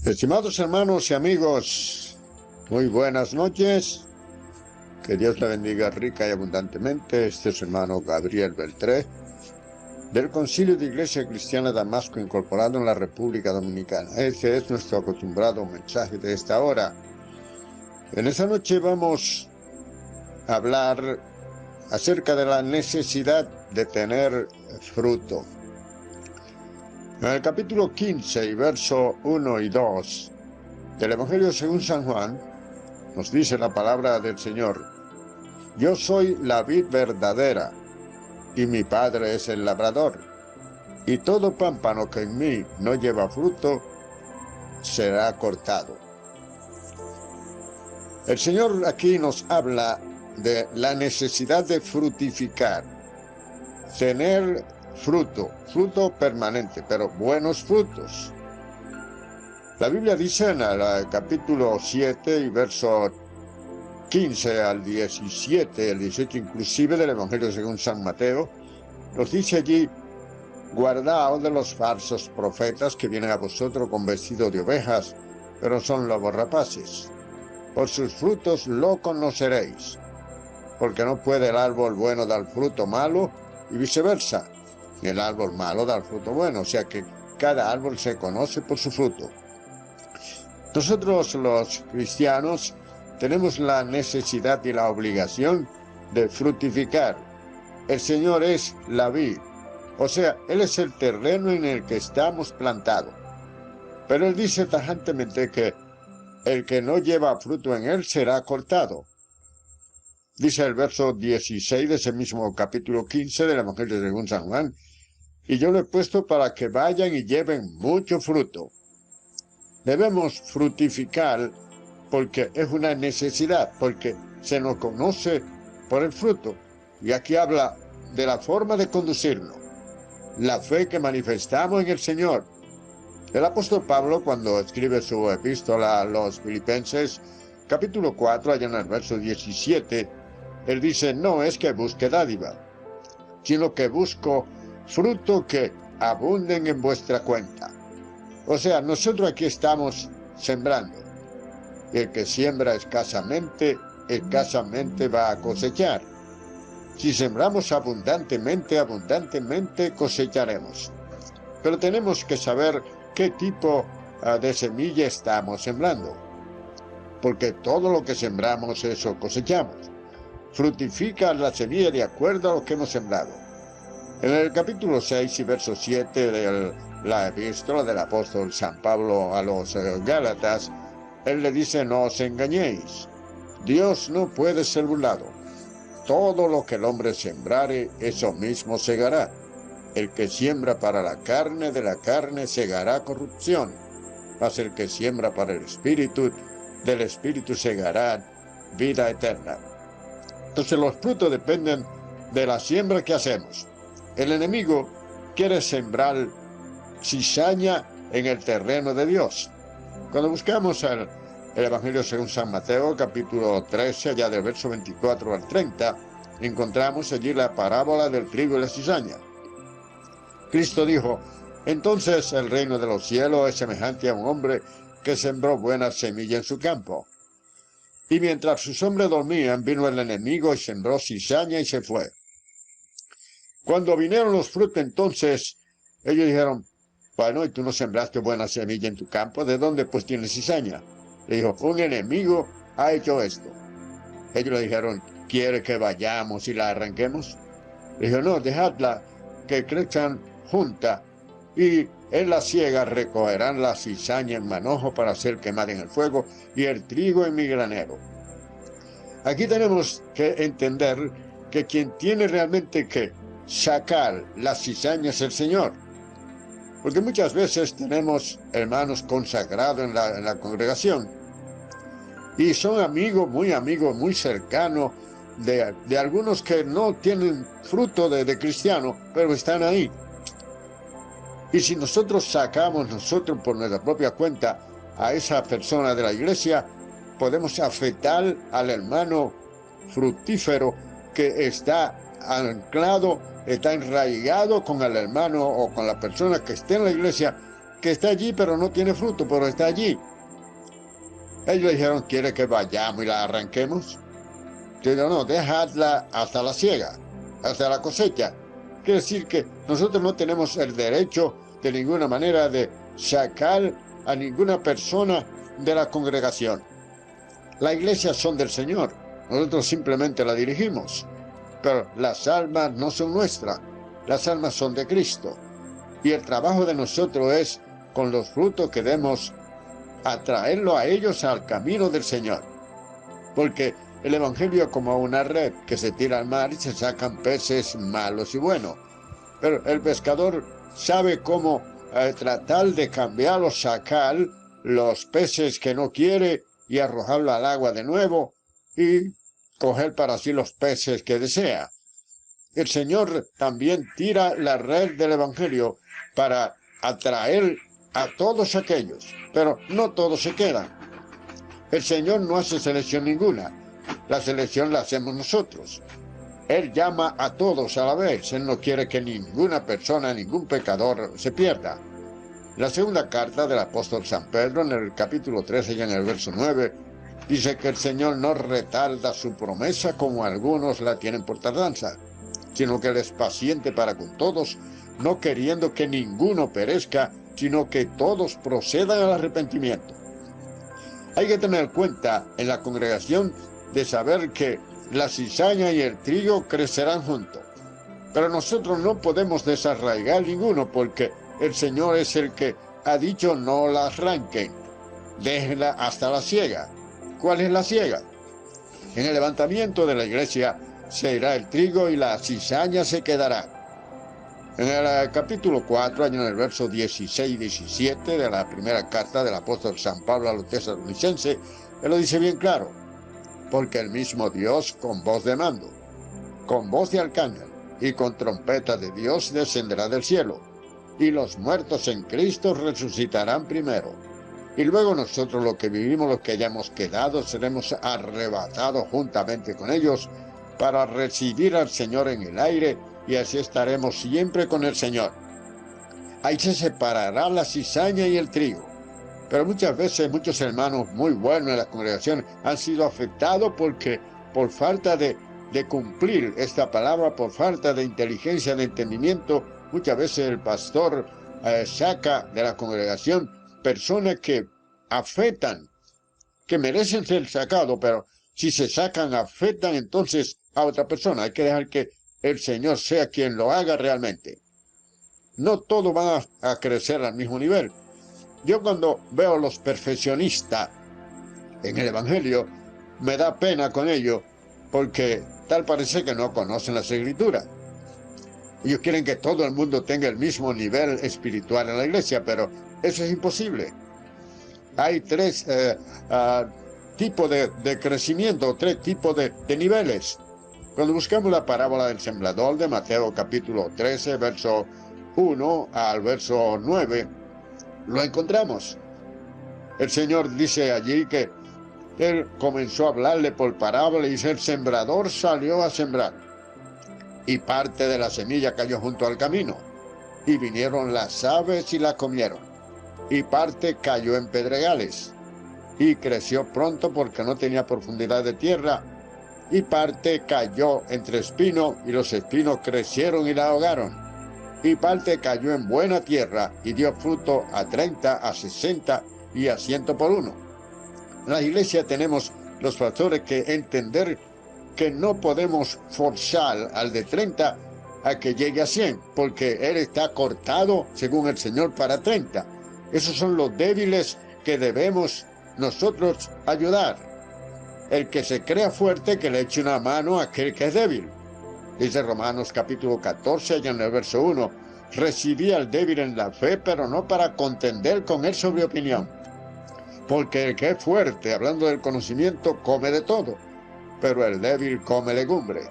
Estimados hermanos y amigos, muy buenas noches. Que Dios la bendiga rica y abundantemente. Este es su hermano Gabriel Beltré, del Concilio de Iglesia Cristiana Damasco, incorporado en la República Dominicana. Este es nuestro acostumbrado mensaje de esta hora. En esta noche vamos a hablar acerca de la necesidad de tener fruto. En el capítulo 15 y verso 1 y 2 del Evangelio según San Juan, nos dice la palabra del Señor: Yo soy la vid verdadera, y mi Padre es el labrador, y todo pámpano que en mí no lleva fruto, será cortado. El Señor aquí nos habla de la necesidad de frutificar, tener fruto permanente, pero buenos frutos. La Biblia dice en el capítulo 7 y verso 15 al 17, el 18 inclusive del Evangelio según San Mateo, nos dice allí: guardaos de los falsos profetas que vienen a vosotros con vestido de ovejas, pero son lobos rapaces. Por sus frutos lo conoceréis, porque no puede el árbol bueno dar fruto malo, y viceversa, ni el árbol malo dar fruto bueno, o sea que cada árbol se conoce por su fruto. Nosotros los cristianos tenemos la necesidad y la obligación de frutificar. El Señor es la vid, o sea, Él es el terreno en el que estamos plantados. Pero Él dice tajantemente que el que no lleva fruto en Él será cortado. Dice el verso 16 de ese mismo capítulo 15 del Evangelio según San Juan: y yo lo he puesto para que vayan y lleven mucho fruto. Debemos frutificar porque es una necesidad, porque se nos conoce por el fruto. Y aquí habla de la forma de conducirnos, la fe que manifestamos en el Señor. El apóstol Pablo, cuando escribe su epístola a los Filipenses, capítulo 4, allá en el verso 17, él dice: no es que busque dádiva, sino que busco fruto que abunden en vuestra cuenta. O sea, nosotros aquí estamos sembrando. El que siembra escasamente va a cosechar. Si sembramos abundantemente cosecharemos. Pero tenemos que saber qué tipo de semilla estamos sembrando, porque todo lo que sembramos, eso cosechamos. Fructifica la semilla de acuerdo a lo que hemos sembrado. En el capítulo 6 y verso 7 de la epístola del apóstol San Pablo a los Gálatas, él le dice: no os engañéis, Dios no puede ser burlado. Todo lo que el hombre sembrare, eso mismo segará. El que siembra para la carne, de la carne segará corrupción. Mas el que siembra para el Espíritu, del Espíritu segará vida eterna. Entonces los frutos dependen de la siembra que hacemos. El enemigo quiere sembrar cizaña en el terreno de Dios. Cuando buscamos el Evangelio según San Mateo, capítulo 13, allá del verso 24 al 30, encontramos allí la parábola del trigo y la cizaña. Cristo dijo: entonces el reino de los cielos es semejante a un hombre que sembró buena semilla en su campo. Y mientras sus hombres dormían, vino el enemigo y sembró cizaña y se fue. Cuando vinieron los frutos, entonces ellos dijeron: bueno, ¿y tú no sembraste buena semilla en tu campo? ¿De dónde pues tienes cizaña? Le dijo: un enemigo ha hecho esto. Ellos le dijeron: ¿quiere que vayamos y la arranquemos? Le dijo: no, dejadla que crezcan junta, y en la siega recogerán la cizaña en manojo para ser quemada en el fuego, y el trigo en mi granero. Aquí tenemos que entender que quien tiene realmente que sacar la cizaña es el Señor. Porque muchas veces tenemos hermanos consagrados en la congregación, y son amigos, muy cercanos de algunos que no tienen fruto de cristiano, pero están ahí. Y si nosotros sacamos por nuestra propia cuenta a esa persona de la iglesia, podemos afectar al hermano fructífero que está anclado, está enraigado con el hermano o con la persona que esté en la iglesia, que está allí pero no tiene fruto, pero está allí. Ellos dijeron, ¿quiere que vayamos y la arranquemos? Yo digo, no, dejadla hasta la siega, hasta la cosecha. Quiere decir que nosotros no tenemos el derecho de ninguna manera de sacar a ninguna persona de la congregación. La iglesia son del Señor, nosotros simplemente la dirigimos, pero las almas no son nuestras, las almas son de Cristo. Y el trabajo de nosotros es, con los frutos que demos, atraerlo a ellos al camino del Señor. Porque el Evangelio es como una red que se tira al mar y se sacan peces malos y buenos. Pero el pescador sabe cómo tratar de cambiar o sacar los peces que no quiere y arrojarlo al agua de nuevo y coger para sí los peces que desea. El Señor también tira la red del Evangelio para atraer a todos aquellos, pero no todos se quedan. El Señor no hace selección ninguna, la selección la hacemos nosotros. Él llama a todos a la vez, Él no quiere que ninguna persona, ningún pecador se pierda. La segunda carta del apóstol San Pedro, en el capítulo 13 y en el verso 9, dice que el Señor no retarda su promesa como algunos la tienen por tardanza, sino que Él es paciente para con todos, no queriendo que ninguno perezca, sino que todos procedan al arrepentimiento. Hay que tener cuenta en la congregación de saber que la cizaña y el trigo crecerán juntos. Pero nosotros no podemos desarraigar ninguno porque el Señor es el que ha dicho no la arranquen, déjenla hasta la siega. ¿Cuál es la siega? En el levantamiento de la iglesia se irá el trigo y la cizaña se quedará. En el capítulo 4, en el verso 16 y 17 de la primera carta del apóstol San Pablo a los tesalonicenses, él lo dice bien claro. Porque el mismo Dios con voz de mando, con voz de arcángel y con trompeta de Dios descenderá del cielo, y los muertos en Cristo resucitarán primero. Y luego nosotros los que vivimos, los que hayamos quedado, seremos arrebatados juntamente con ellos para recibir al Señor en el aire, y así estaremos siempre con el Señor. Ahí se separará la cizaña y el trigo. Pero muchas veces muchos hermanos muy buenos en la congregación han sido afectados porque por falta de cumplir esta palabra, por falta de inteligencia, de entendimiento, muchas veces el pastor saca de la congregación personas que afectan, que merecen ser sacados, pero si se sacan, afectan entonces a otra persona. Hay que dejar que el Señor sea quien lo haga realmente. No todos van a crecer al mismo nivel. Yo cuando veo a los perfeccionistas en el Evangelio, me da pena con ellos, porque tal parece que no conocen las Escrituras. Ellos quieren que todo el mundo tenga el mismo nivel espiritual en la iglesia, pero eso es imposible. Hay tres tipos de crecimiento, tres tipos de niveles. Cuando buscamos la parábola del sembrador de Mateo capítulo 13, verso 1 al verso 9, lo encontramos. El Señor dice allí que Él comenzó a hablarle por parábola y dice, el sembrador salió a sembrar. Y parte de la semilla cayó junto al camino. Y vinieron las aves y la comieron. Y parte cayó en pedregales. Y creció pronto porque no tenía profundidad de tierra. Y parte cayó entre espinos y los espinos crecieron y la ahogaron. Y parte cayó en buena tierra y dio fruto a 30, a 60 y a 100 por uno. En la iglesia tenemos los pastores que entender que no podemos forzar al de 30 a que llegue a 100, porque él está cortado según el Señor para 30. Esos son los débiles que debemos nosotros ayudar. El que se crea fuerte, que le eche una mano a aquel que es débil. Dice Romanos capítulo 14, y en el verso 1, recibí al débil en la fe, pero no para contender con él sobre opinión. Porque el que es fuerte, hablando del conocimiento, come de todo, pero el débil come legumbre.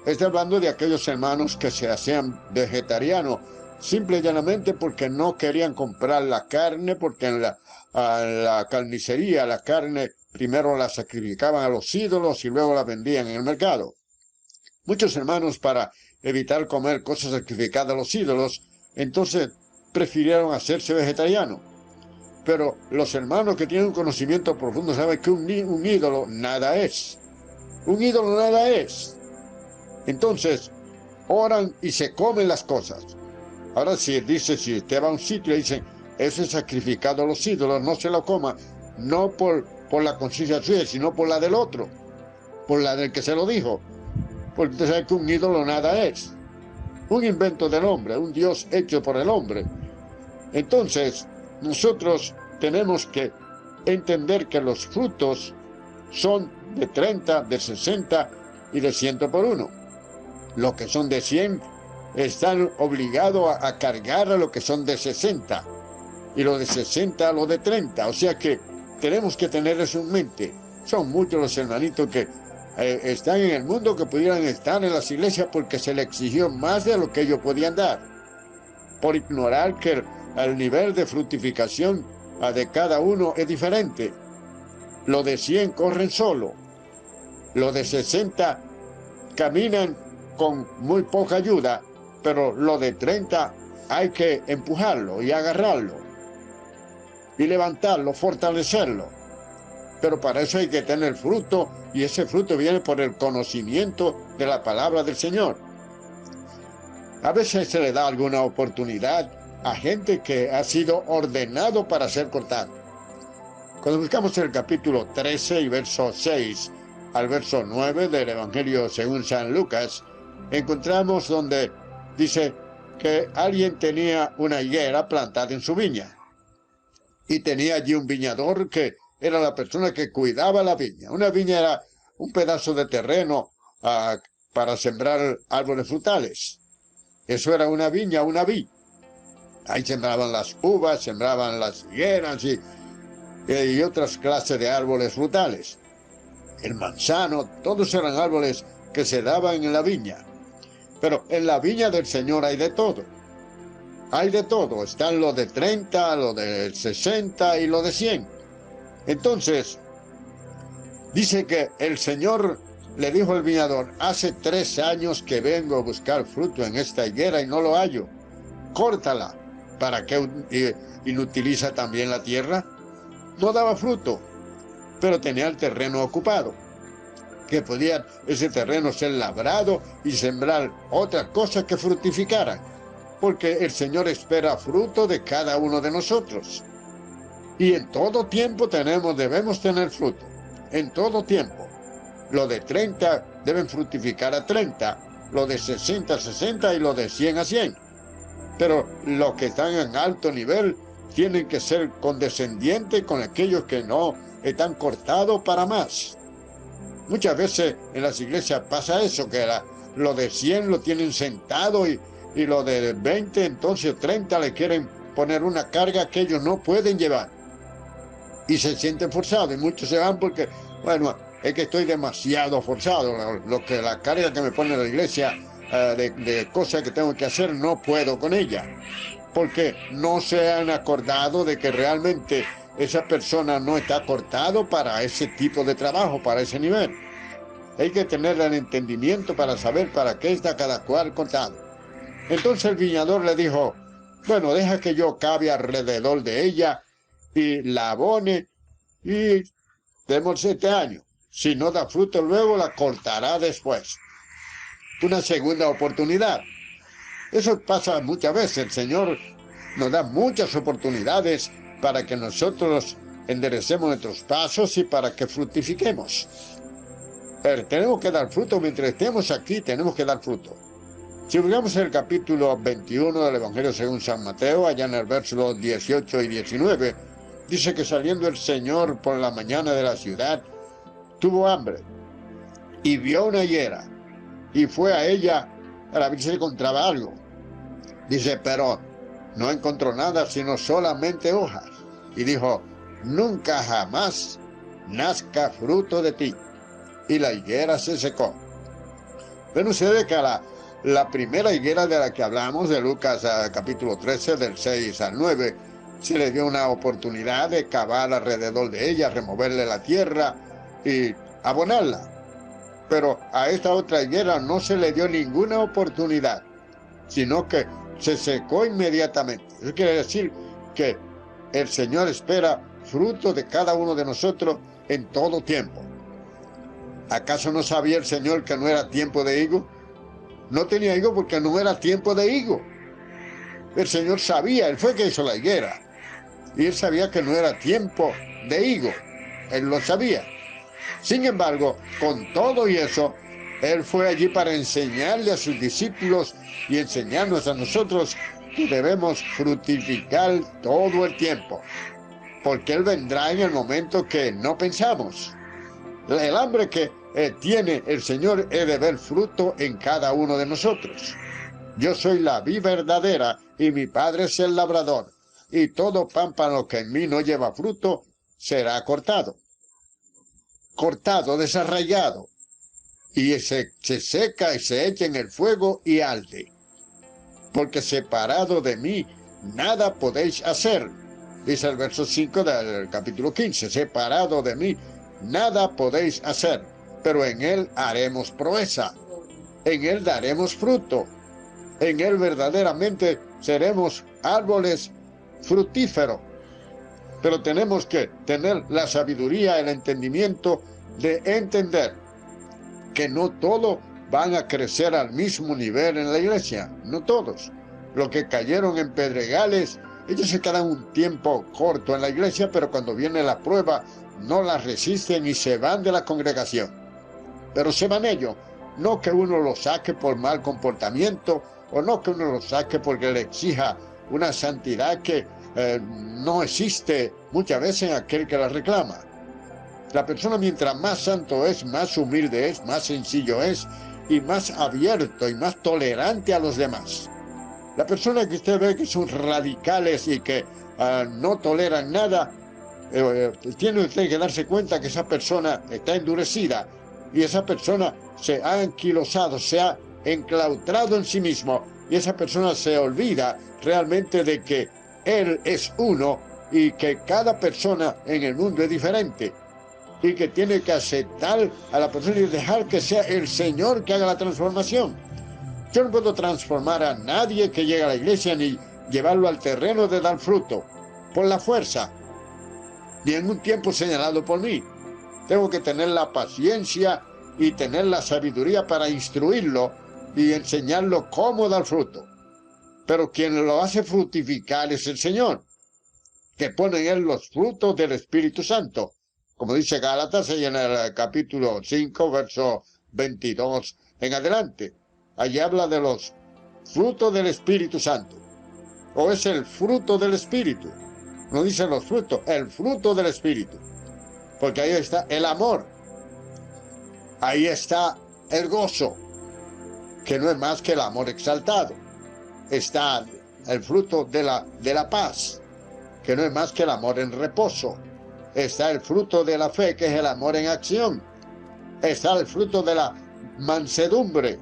Está hablando de aquellos hermanos que se hacían vegetarianos, simple y llanamente porque no querían comprar la carne, porque en la carnicería la carne primero la sacrificaban a los ídolos y luego la vendían en el mercado. Muchos hermanos, para evitar comer cosas sacrificadas a los ídolos, entonces prefirieron hacerse vegetarianos. Pero los hermanos que tienen un conocimiento profundo saben que un ídolo nada es. Un ídolo nada es. Entonces, oran y se comen las cosas. Ahora si usted va a un sitio y dice, eso es sacrificado a los ídolos, no se lo coma, no por la conciencia suya, sino por la del otro, por la del que se lo dijo. Porque usted sabe que un ídolo nada es. Un invento del hombre, un Dios hecho por el hombre. Entonces, nosotros tenemos que entender que los frutos son de 30, de 60 y de 100 por 1. Los que son de 100 están obligados a cargar a los que son de 60 y los de 60 a los de 30. O sea que tenemos que tener eso en mente. Son muchos los hermanitos que están en el mundo que pudieran estar en las iglesias porque se les exigió más de lo que ellos podían dar, por ignorar que el nivel de fructificación de cada uno es diferente. Los de 100 corren solo, los de 60 caminan con muy poca ayuda, pero los de 30 hay que empujarlo y agarrarlo y levantarlo, fortalecerlo. Pero para eso hay que tener fruto, y ese fruto viene por el conocimiento de la palabra del Señor. A veces se le da alguna oportunidad a gente que ha sido ordenado para ser cortado. Cuando buscamos el capítulo 13 y verso 6 al verso 9 del Evangelio según San Lucas, encontramos donde dice que alguien tenía una higuera plantada en su viña. Y tenía allí un viñador que era la persona que cuidaba la viña. Una viña era un pedazo de terreno para sembrar árboles frutales. Eso era una viña, una vid. Ahí sembraban las uvas, sembraban las higueras y otras clases de árboles frutales. El manzano, todos eran árboles que se daban en la viña. Pero en la viña del Señor hay de todo. Hay de todo. Están los de 30, los de 60 y los de 100. Entonces, dice que el Señor le dijo al viñador, hace 3 años que vengo a buscar fruto en esta higuera y no lo hallo. Córtala. ¿Para qué inutiliza también la tierra? No daba fruto, pero tenía el terreno ocupado, que podía ese terreno ser labrado y sembrar otras cosas que fructificaran, porque el Señor espera fruto de cada uno de nosotros. Y en todo tiempo debemos tener fruto, en todo tiempo. Los de 30 deben fructificar a 30, los de 60 a 60 y los de 100 a 100. Pero los que están en alto nivel tienen que ser condescendientes con aquellos que no están cortados para más. Muchas veces en las iglesias pasa eso, que los de 100 lo tienen sentado y los de 20, entonces 30 le quieren poner una carga que ellos no pueden llevar. Y se sienten forzados, y muchos se van porque, bueno, es que estoy demasiado forzado. La carga que me pone la iglesia de cosas que tengo que hacer, no puedo con ella. Porque no se han acordado de que realmente esa persona no está cortado para ese tipo de trabajo, para ese nivel. Hay que tener el entendimiento para saber para qué está cada cual cortado. Entonces el viñador le dijo, bueno, deja que yo cabe alrededor de ella y la abone y demos 7 años. Si no da fruto luego, la cortará después. Una segunda oportunidad. Eso pasa muchas veces. El Señor nos da muchas oportunidades para que nosotros enderecemos nuestros pasos y para que fructifiquemos. Pero tenemos que dar fruto. Mientras estemos aquí, tenemos que dar fruto. Si buscamos el capítulo 21 del Evangelio según San Mateo, allá en el verso 18 y 19, dice que saliendo el Señor por la mañana de la ciudad, tuvo hambre y vio una higuera y fue a ella para ver si encontraba algo. Dice, pero no encontró nada sino solamente hojas. Y dijo, nunca jamás nazca fruto de ti. Y la higuera se secó. Pero sucede que la primera higuera de la que hablamos, de Lucas capítulo 13, del 6 al 9, se le dio una oportunidad de cavar alrededor de ella, removerle la tierra y abonarla. Pero a esta otra higuera no se le dio ninguna oportunidad, sino que se secó inmediatamente. Eso quiere decir que el Señor espera fruto de cada uno de nosotros en todo tiempo. ¿Acaso no sabía el Señor que no era tiempo de higo? No tenía higo porque no era tiempo de higo. El Señor sabía, Él fue que hizo la higuera. Y Él sabía que no era tiempo de higo. Él lo sabía. Sin embargo, con todo y eso, Él fue allí para enseñarle a sus discípulos y enseñarnos a nosotros que debemos fructificar todo el tiempo. Porque Él vendrá en el momento que no pensamos. El hambre que tiene el Señor es de ver fruto en cada uno de nosotros. Yo soy la vid verdadera y mi Padre es el labrador. Y todo pámpano que en mí no lleva fruto será cortado. Cortado, desarraigado. Y se seca y se echa en el fuego y arde. Porque separado de mí nada podéis hacer. Dice el verso 5 del capítulo 15. Separado de mí nada podéis hacer. Pero en Él haremos proeza. En Él daremos fruto. En Él verdaderamente seremos árboles fructíferos. Pero tenemos que tener la sabiduría, el entendimiento de entender que no todos van a crecer al mismo nivel en la iglesia. No todos. Los que cayeron en pedregales, ellos se quedan un tiempo corto en la iglesia, pero cuando viene la prueba no la resisten y se van de la congregación. Pero se van ellos. No que uno los saque por mal comportamiento, o no que uno los saque porque le exija una santidad que no existe muchas veces en aquel que la reclama. La persona mientras más santo es, más humilde es, más sencillo es, y más abierto y más tolerante a los demás. La persona que usted ve que son radicales y que no toleran nada, tiene usted que darse cuenta que esa persona está endurecida y esa persona se ha anquilosado, se ha enclaustrado en sí mismo, y esa persona se olvida realmente de que Él es uno y que cada persona en el mundo es diferente y que tiene que aceptar a la persona y dejar que sea el Señor que haga la transformación. Yo no puedo transformar a nadie que llegue a la iglesia ni llevarlo al terreno de dar fruto por la fuerza, ni en un tiempo señalado por mí. Tengo que tener la paciencia y tener la sabiduría para instruirlo y enseñarlo cómo dar fruto. Pero quien lo hace fructificar es el Señor, que pone en él los frutos del Espíritu Santo. Como dice Gálatas en el capítulo 5, verso 22 en adelante. Allí habla de los frutos del Espíritu Santo. O es el fruto del Espíritu. No dice los frutos, el fruto del Espíritu. Porque ahí está el amor. Ahí está el gozo, que no es más que el amor exaltado. Está el fruto de la paz, que no es más que el amor en reposo. Está el fruto de la fe, que es el amor en acción. Está el fruto de la mansedumbre,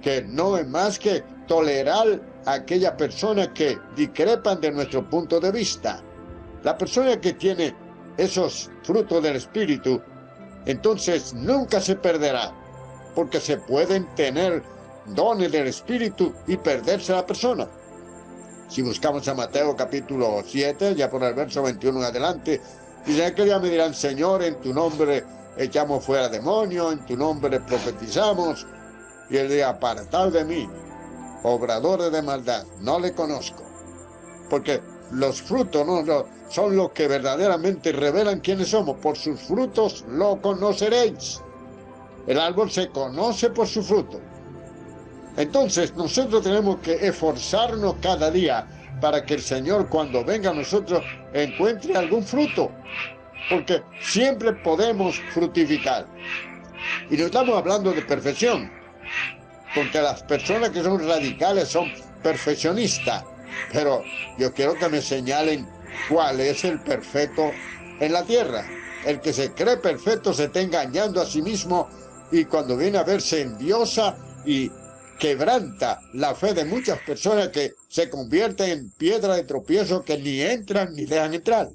que no es más que tolerar a aquella persona que discrepan de nuestro punto de vista. La persona que tiene esos frutos del Espíritu, entonces nunca se perderá, porque se pueden tener dones del Espíritu y perderse la persona. Si buscamos a Mateo capítulo 7, ya por el verso 21 en adelante, dice: aquel día me dirán: Señor, en tu nombre echamos fuera demonios, en tu nombre profetizamos. Y él dirá: apartad de mí, obradores de maldad, no le conozco. Porque los frutos no son los que verdaderamente revelan quiénes somos. Por sus frutos lo conoceréis. El árbol se conoce por su fruto. Entonces nosotros tenemos que esforzarnos cada día para que el Señor, cuando venga a nosotros, encuentre algún fruto. Porque siempre podemos fructificar. Y no estamos hablando de perfección, porque las personas que son radicales son perfeccionistas. Pero yo quiero que me señalen cuál es el perfecto en la tierra. El que se cree perfecto se está engañando a sí mismo, y cuando viene a verse endiosa y quebranta la fe de muchas personas que se convierten en piedra de tropiezo, que ni entran ni dejan entrar.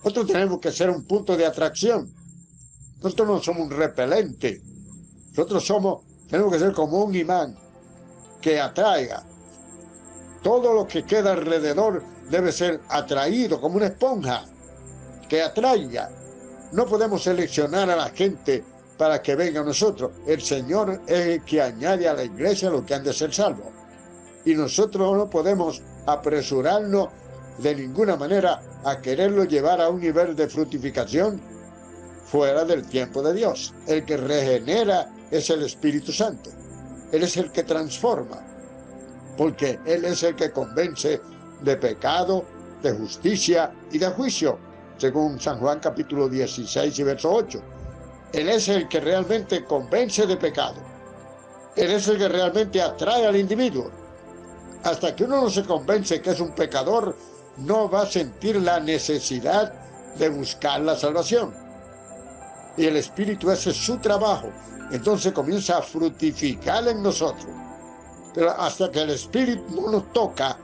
Nosotros tenemos que ser un punto de atracción. Nosotros no somos un repelente. Nosotros tenemos que ser como un imán que atraiga. todo lo que queda alrededor debe ser atraído como una esponja que atraiga. No podemos seleccionar a la gente para que venga a nosotros. El Señor es el que añade a la iglesia lo que han de ser salvos. Y nosotros no podemos apresurarnos de ninguna manera a quererlo llevar a un nivel de fructificación fuera del tiempo de Dios. El que regenera es el Espíritu Santo. Él es el que transforma, porque Él es el que convence de pecado, de justicia y de juicio, según San Juan capítulo 16 y verso 8. Él es el que realmente convence de pecado. Él es el que realmente atrae al individuo. Hasta que uno no se convence que es un pecador, no va a sentir la necesidad de buscar la salvación. Y el Espíritu, ese es su trabajo. Entonces comienza a fructificar en nosotros. Pero hasta que el Espíritu no nos toca,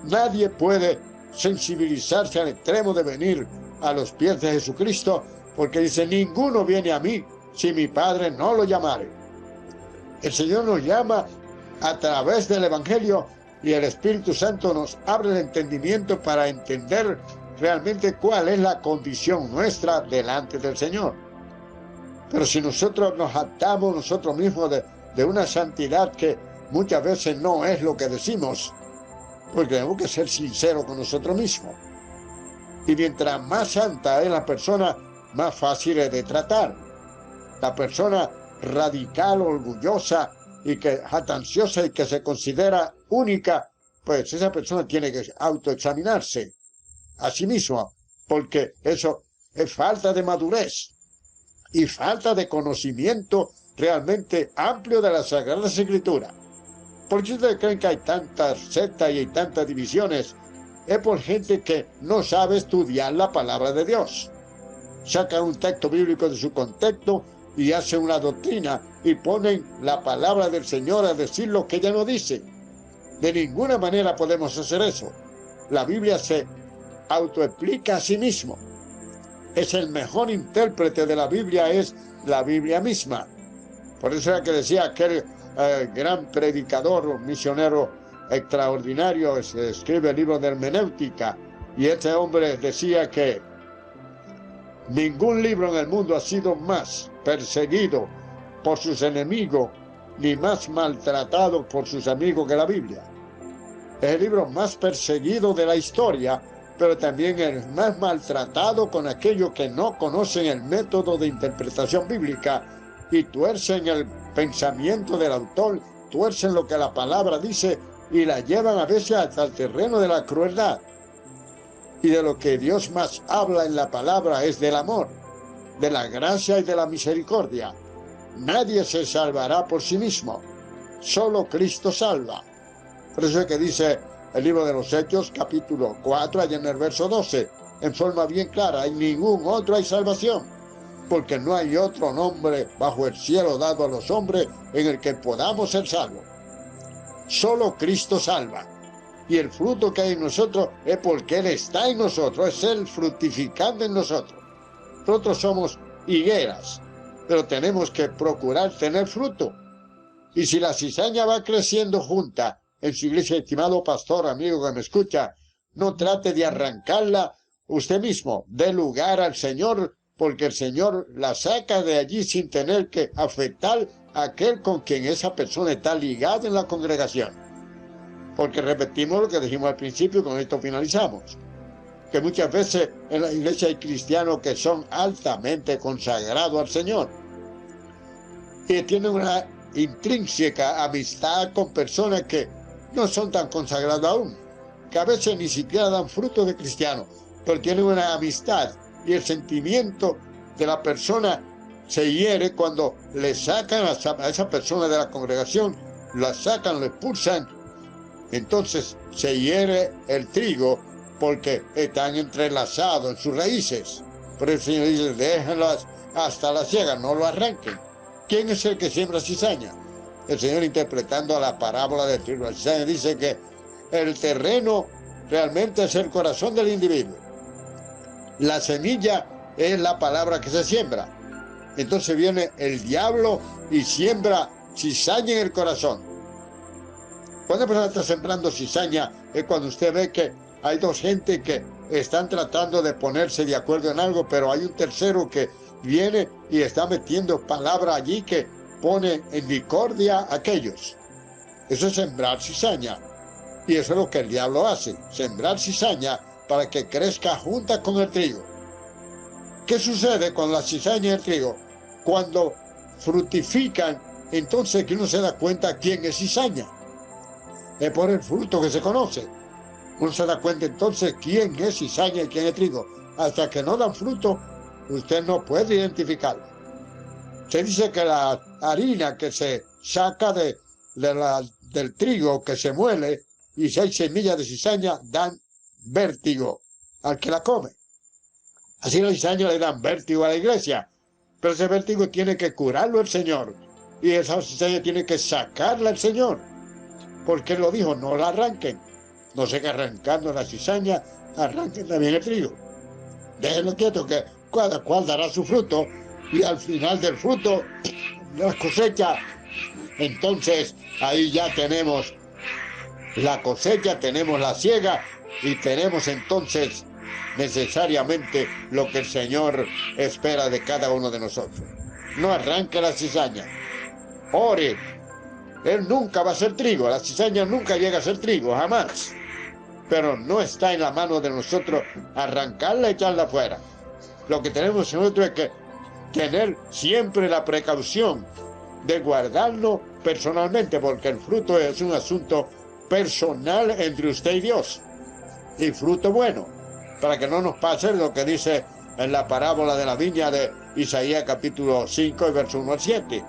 nadie puede sensibilizarse al extremo de venir a los pies de Jesucristo, porque dice, ninguno viene a mí si mi Padre no lo llamare. El Señor nos llama a través del Evangelio y el Espíritu Santo nos abre el entendimiento para entender realmente cuál es la condición nuestra delante del Señor. Pero si nosotros nos atamos nosotros mismos de una santidad que muchas veces no es lo que decimos, porque tenemos que ser sinceros con nosotros mismos. Y mientras más santa es la persona, más fácil es de tratar. La persona radical, orgullosa y que jactanciosa y que se considera única, pues esa persona tiene que autoexaminarse a sí mismo, porque eso es falta de madurez y falta de conocimiento realmente amplio de las Sagradas Escrituras. ¿Por qué ustedes creen que hay tantas sectas y hay tantas divisiones? Es por gente que no sabe estudiar la palabra de Dios. Sacan un texto bíblico de su contexto y hacen una doctrina y ponen la palabra del Señor a decir lo que ella no dice. De ninguna manera podemos hacer eso. La Biblia se autoexplica a sí mismo. Es el mejor intérprete de la Biblia, es la Biblia misma. Por eso era que decía aquel gran predicador, misionero extraordinario, escribe el libro de hermenéutica, y este hombre decía que ningún libro en el mundo ha sido más perseguido por sus enemigos ni más maltratado por sus amigos que la Biblia. Es el libro más perseguido de la historia, pero también el más maltratado con aquellos que no conocen el método de interpretación bíblica y tuercen el pensamiento del autor, tuercen lo que la palabra dice y la llevan a veces hasta el terreno de la crueldad. Y de lo que Dios más habla en la palabra es del amor, de la gracia y de la misericordia. Nadie se salvará por sí mismo, solo Cristo salva. Por eso es que dice el libro de los Hechos, capítulo 4, allá en el verso 12, en forma bien clara, en ningún otro hay salvación, porque no hay otro nombre bajo el cielo dado a los hombres en el que podamos ser salvos. Solo Cristo salva. Y el fruto que hay en nosotros es porque Él está en nosotros, es Él fructificando en nosotros. Nosotros somos higueras, pero tenemos que procurar tener fruto. Y si la cizaña va creciendo junta en su iglesia, estimado pastor, amigo que me escucha, no trate de arrancarla usted mismo, dé lugar al Señor, porque el Señor la saca de allí sin tener que afectar a aquel con quien esa persona está ligada en la congregación. Porque repetimos lo que dijimos al principio y con esto finalizamos. Que muchas veces en la iglesia hay cristianos que son altamente consagrados al Señor y tienen una intrínseca amistad con personas que no son tan consagradas aún, que a veces ni siquiera dan fruto de cristiano, pero tienen una amistad y el sentimiento de la persona se hiere cuando le sacan a esa persona de la congregación, la sacan, la expulsan. Entonces se hiere el trigo porque están entrelazados en sus raíces. Por eso el Señor dice, déjenlas hasta la siega, no lo arranquen. ¿Quién es el que siembra cizaña? El Señor, interpretando a la parábola del trigo, la cizaña, dice que el terreno realmente es el corazón del individuo. La semilla es la palabra que se siembra. Entonces viene el diablo y siembra cizaña en el corazón. Cuando una persona está sembrando cizaña es cuando usted ve que hay dos gente que están tratando de ponerse de acuerdo en algo, pero hay un tercero que viene y está metiendo palabra allí que pone en discordia a aquellos. Eso es sembrar cizaña. Y eso es lo que el diablo hace, sembrar cizaña para que crezca junta con el trigo. ¿Qué sucede con la cizaña y el trigo? Cuando fructifican, entonces que uno se da cuenta quién es cizaña. Es por el fruto que se conoce. Uno se da cuenta entonces quién es cizaña y quién es trigo. Hasta que no dan fruto, usted no puede identificarlo. Se dice que la harina que se saca del trigo que se muele y si hay semillas de cizaña dan vértigo al que la come. Así la cizaña le dan vértigo a la iglesia, pero ese vértigo tiene que curarlo el Señor y esa cizaña tiene que sacarla el Señor, porque Él lo dijo, no la arranquen, no sé que arrancando la cizaña arranquen también el trigo. Déjenlo quieto que cada cual dará su fruto y al final del fruto la cosecha. Entonces ahí ya tenemos la cosecha, tenemos la siega y tenemos entonces necesariamente lo que el Señor espera de cada uno de nosotros. No arranque la cizaña, ore. Él nunca va a ser trigo, la cizaña nunca llega a ser trigo, jamás. Pero no está en la mano de nosotros arrancarla y echarla afuera. Lo que tenemos nosotros es que tener siempre la precaución de guardarlo personalmente, porque el fruto es un asunto personal entre usted y Dios, y fruto bueno, para que no nos pase lo que dice en la parábola de la viña de Isaías capítulo 5 y verso 1 al 7.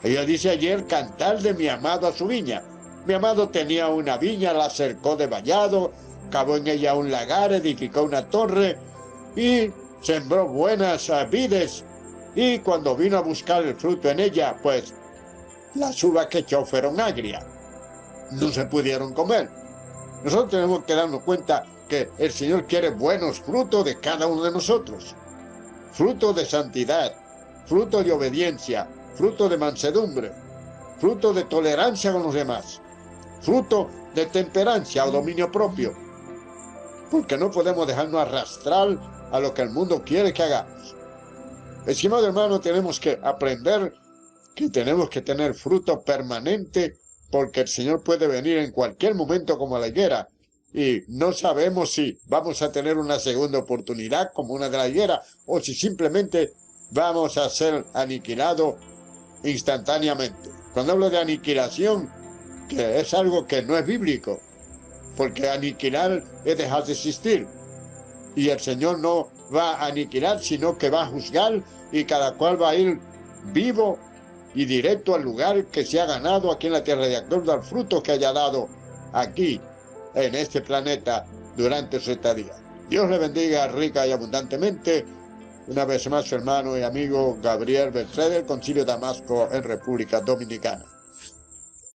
Ella dice ayer, cantar de mi amado a su viña. Mi amado tenía una viña, la cercó de vallado, cavó en ella un lagar, edificó una torre y sembró buenas vides, y cuando vino a buscar el fruto en ella, pues las uvas que echó fueron agrias, no se pudieron comer. Nosotros tenemos que darnos cuenta que el Señor quiere buenos frutos de cada uno de nosotros, fruto de santidad, fruto de obediencia, fruto de mansedumbre, fruto de tolerancia con los demás, fruto de temperancia o dominio propio, porque no podemos dejarnos arrastrar a lo que el mundo quiere que hagamos. Estimado hermano, tenemos que aprender que tenemos que tener fruto permanente, porque el Señor puede venir en cualquier momento como la higuera, y no sabemos si vamos a tener una segunda oportunidad como una de la higuera, o si simplemente vamos a ser aniquilados instantáneamente. Cuando hablo de aniquilación, que es algo que no es bíblico, porque aniquilar es dejar de existir, y el Señor no va a aniquilar, sino que va a juzgar, y cada cual va a ir vivo y directo al lugar que se ha ganado aquí en la tierra, de acuerdo al fruto que haya dado aquí en este planeta durante su estadía. Dios le bendiga rica y abundantemente. Una vez más, su hermano y amigo Gabriel Beltré del Concilio de Damasco en República Dominicana.